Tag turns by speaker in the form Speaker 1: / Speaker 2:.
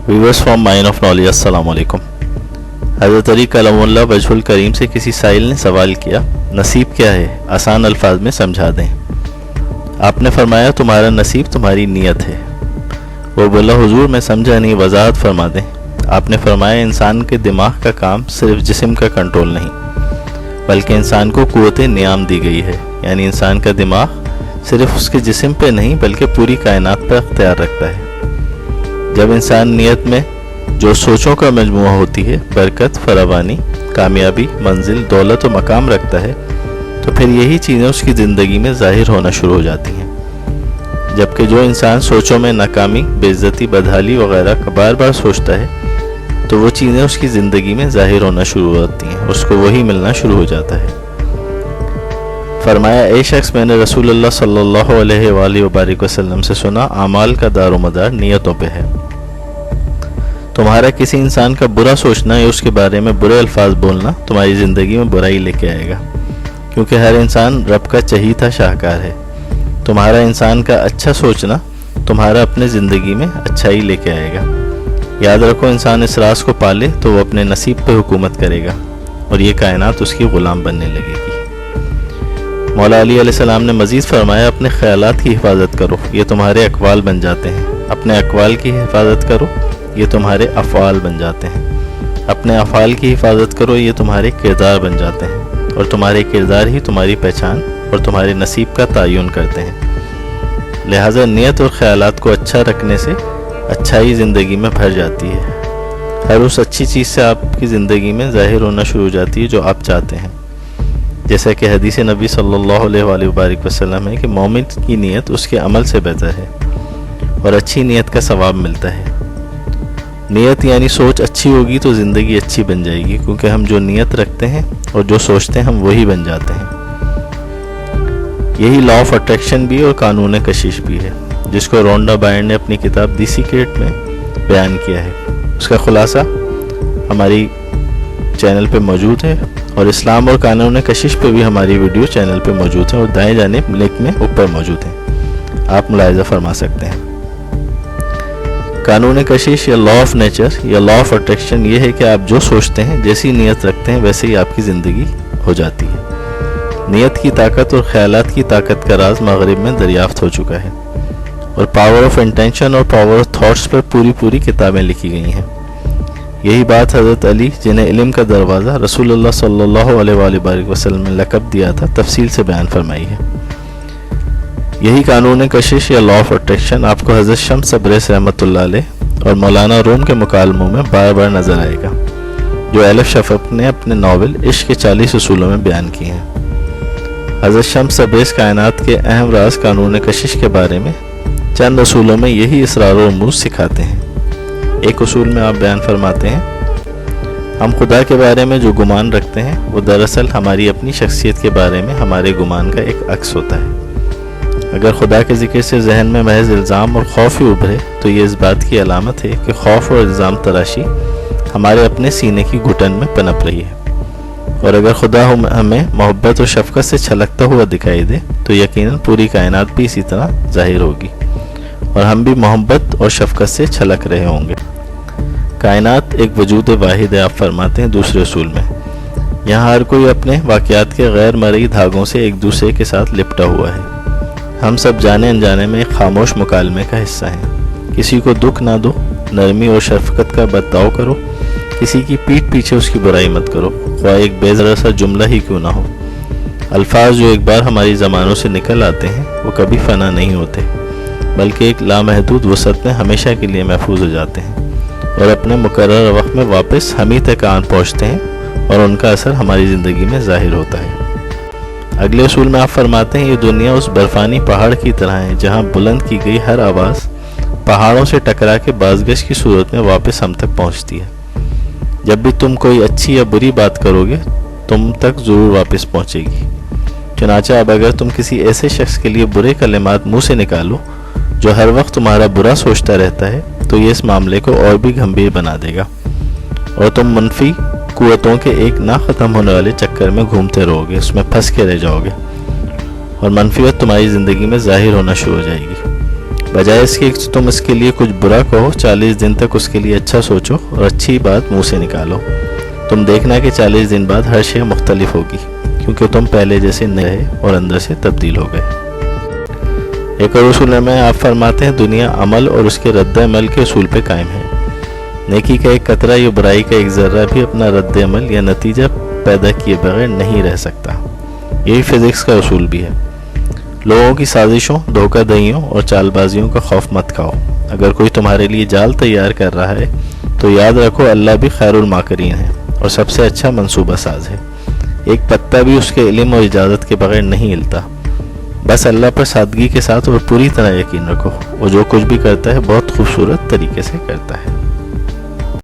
Speaker 1: Viewers from mine of knowledge, अस्सलाम वालेकुम। हज़रत अली कलमुल्लाह वजहुल करीम से किसी साइल ने सवाल किया, नसीब क्या है, आसान अल्फाज में समझा दें। आपने फरमाया, तुम्हारा नसीब तुम्हारी नीयत है। वो बोला, हुजूर मैं समझा नहीं, वजाहत फरमा दें। आपने फरमाया, इंसान के दिमाग का काम सिर्फ जिस्म का कंट्रोल नहीं, बल्कि इंसान को कुव्वत नियाम दी गई है। यानी इंसान का दिमाग सिर्फ उसके जिस्म पे नहीं बल्कि पूरी कायनात पर अख्तियार रखता है। जब इंसान नियत में जो सोचों का मजमूआ होती है, बरकत, फरावानी, कामयाबी, मंजिल, दौलत और मकाम रखता है, तो फिर यही चीज़ें उसकी ज़िंदगी में ज़ाहिर होना शुरू हो जाती हैं। जबकि जो इंसान सोचों में नाकामी, बेइज्जती, बदहाली वगैरह का बार बार सोचता है, तो वो चीज़ें उसकी ज़िंदगी में ज़ाहिर होना शुरू हो जाती हैं, उसको वही मिलना शुरू हो जाता है। फरमाया, ए शख्स, मैंने रसूलुल्लाह सल्लल्लाहु अलैहि वसल्लम से सुना, आमाल का दारोमदार नियतों पे है। तुम्हारा किसी इंसान का बुरा सोचना या उसके बारे में बुरे अल्फाज बोलना तुम्हारी ज़िंदगी में बुराई लेके आएगा, क्योंकि हर इंसान रब का चहीता शाहकार है। तुम्हारा इंसान का अच्छा सोचना तुम्हारा अपने ज़िंदगी में अच्छाई लेके आएगा। याद रखो, इंसान इस राज को पाले तो वो अपने नसीब पे हुकूमत करेगा और ये कायनात उसकी ग़ुलाम बनने लगेगी। मौला अली अलैहिस्सलाम ने मज़ीद फरमाया, अपने ख़यालात की हिफाजत करो, ये तुम्हारे अक़वाल बन जाते हैं। अपने अक़वाल की हिफाजत करो, ये तुम्हारे अफ़आल बन जाते हैं। अपने अफ़आल की हिफाजत करो, ये तुम्हारे किरदार बन जाते हैं। और तुम्हारे किरदार ही तुम्हारी पहचान और तुम्हारे नसीब का तयन करते हैं। लिहाजा नियत और ख़यालात को अच्छा रखने से अच्छाई ज़िंदगी में भर जाती है। हर उस अच्छी चीज़ से आपकी ज़िंदगी में ज़ाहिर होना शुरू हो जाती है जो आप चाहते हैं। जैसा कि हदीस नबी सल्लल्लाहु अलैहि वसल्लम है कि मोमिन की नीयत उसके अमल से बेहतर है और अच्छी नीयत का सवाब मिलता है। नीयत यानी सोच अच्छी होगी तो ज़िंदगी अच्छी बन जाएगी, क्योंकि हम जो नीयत रखते हैं और जो सोचते हैं हम वही बन जाते हैं। यही लॉ ऑफ अट्रैक्शन भी और कानून कशिश भी है, जिसको रोंडा बायर ने अपनी किताब दी सीक्रेट में बयान किया है। उसका खुलासा हमारी चैनल पे मौजूद है और इस्लाम और कानून कशिश पे भी हमारी वीडियो चैनल पे मौजूद है और दाएं जानिब लिंक में ऊपर मौजूद है, आप मुलाहिज़ा फरमा सकते हैं। कानून कशिश या लॉ ऑफ नेचर या लॉ ऑफ अट्रैक्शन ये है कि आप जो सोचते हैं, जैसी नीयत रखते हैं, वैसे ही आपकी ज़िंदगी हो जाती है। नीयत की ताकत और ख़यालात की ताकत का राज मगरिब में दरियाफ्त हो चुका है और पावर ऑफ इंटेंशन और पावर ऑफ थॉट्स पर पूरी किताबें लिखी गई हैं। यही बात हज़रत अली, जिन्हें इल्म का दरवाज़ा रसूलुल्लाह सल्लल्लाहु अलैहि वसल्लम ने लक़ब दिया था, तफसील से बयान फरमाई है। यही कानून कशिश या लॉ ऑफ अट्रैक्शन आपको हज़रत शम्स तबरेज़ी रहमतुल्लाह अलैह और मौलाना रूम के मुकालमों में बार बार नज़र आएगा, जो एलफ शफ़क़ ने अपने नावल इश्क़ के 40 उसूलों में बयान किए हैं। हज़रत शम्स तबरेज़ी कायनात के अहम राज कानून कशिश के बारे में चंद उसूलों में यही इसरार और रमूज़ सिखाते हैं। एक उसूल में आप बयान फरमाते हैं, हम खुदा के बारे में जो गुमान रखते हैं वो दरअसल हमारी अपनी शख्सियत के बारे में हमारे गुमान का एक अक्स होता है। अगर खुदा के ज़िक्र से जहन में महज इल्ज़ाम और खौफ ही उभरे तो ये इस बात की अलामत है कि खौफ और इल्ज़ाम तराशी हमारे अपने सीने की घुटन में पनप रही है। और अगर खुदा हमें मोहब्बत और शफ़क़त से छलकता हुआ दिखाई दे तो यकीनन पूरी कायनात भी इसी तरह ज़ाहिर होगी और हम भी मोहब्बत और शफ़क़त से छलक रहे होंगे। कायनात एक वजूद वाहिद है, आप फरमाते हैं दूसरे उसूल में। यहाँ हर कोई अपने वाक़यात के गैर मरई धागों से एक दूसरे के साथ लिपटा हुआ है। हम सब जाने अनजाने में एक खामोश मुकालमे का हिस्सा हैं। किसी को दुख ना दो, नरमी और शफ़क़त का बर्ताव करो, किसी की पीठ पीछे उसकी बुराई मत करो, ख्वाह एक बेज़रा सा जुमला ही क्यों ना हो। अल्फाज जो एक बार हमारी ज़बानों से निकल आते हैं वो कभी फ़ना नहीं होते, बल्कि एक लामहदूद वसअत में हमेशा के लिए महफूज हो जाते हैं और अपने मुकर्रर वक्त में वापस हम ही तक आन पहुँचते हैं और उनका असर हमारी ज़िंदगी में ज़ाहिर होता है। अगले उसूल में आप फरमाते हैं, ये दुनिया उस बर्फ़ानी पहाड़ की तरह है जहाँ बुलंद की गई हर आवाज़ पहाड़ों से टकरा के बाज़गश की सूरत में वापस हम तक पहुँचती है। जब भी तुम कोई अच्छी या बुरी बात करोगे तुम तक ज़रूर वापस पहुँचेगी। चुनांचे अब अगर तुम किसी ऐसे शख्स के लिए बुरे कलिमात मुँह से निकालो जो हर वक्त तुम्हारा बुरा सोचता रहता है, तो ये इस मामले को और भी गंभीर बना देगा और तुम मनफी कुव्वतों के एक ना ख़त्म होने वाले चक्कर में घूमते रहोगे, उसमें फंस के रह जाओगे और मनफियत तुम्हारी ज़िंदगी में ज़ाहिर होना शुरू हो जाएगी। بجائے اس کے تم اس کے لیے کچھ برا کہو 40 دن تک اس کے لیے اچھا سوچو اور اچھی بات منہ سے نکالو. تم دیکھنا کہ 40 دن بعد ہر شے مختلف ہوگی کیونکہ تم پہلے جیسے نہیں رہے اور اندر سے تبدیل ہو گئے. ایک اور اصول میں آپ فرماتے ہیں دنیا عمل اور اس کے رد عمل کے اصول پہ قائم ہے. نیکی کا ایک قطرہ یا برائی کا ایک ذرہ بھی اپنا رد عمل یا نتیجہ پیدا کیے بغیر نہیں رہ سکتا. یہی فزکس کا اصول بھی ہے. لوگوں کی سازشوں، دھوکہ دہیوں اور چال بازیوں کا خوف مت کھاؤ. اگر کوئی تمہارے لیے جال تیار کر رہا ہے تو یاد رکھو اللہ بھی خیر الماکرین ہے اور سب سے اچھا منصوبہ ساز ہے. ایک پتا بھی اس کے علم اور اجازت کے بغیر نہیں ہلتا. بس اللہ پر سادگی کے ساتھ اور پوری طرح یقین رکھو. وہ جو کچھ بھی کرتا ہے بہت خوبصورت طریقے سے کرتا ہے.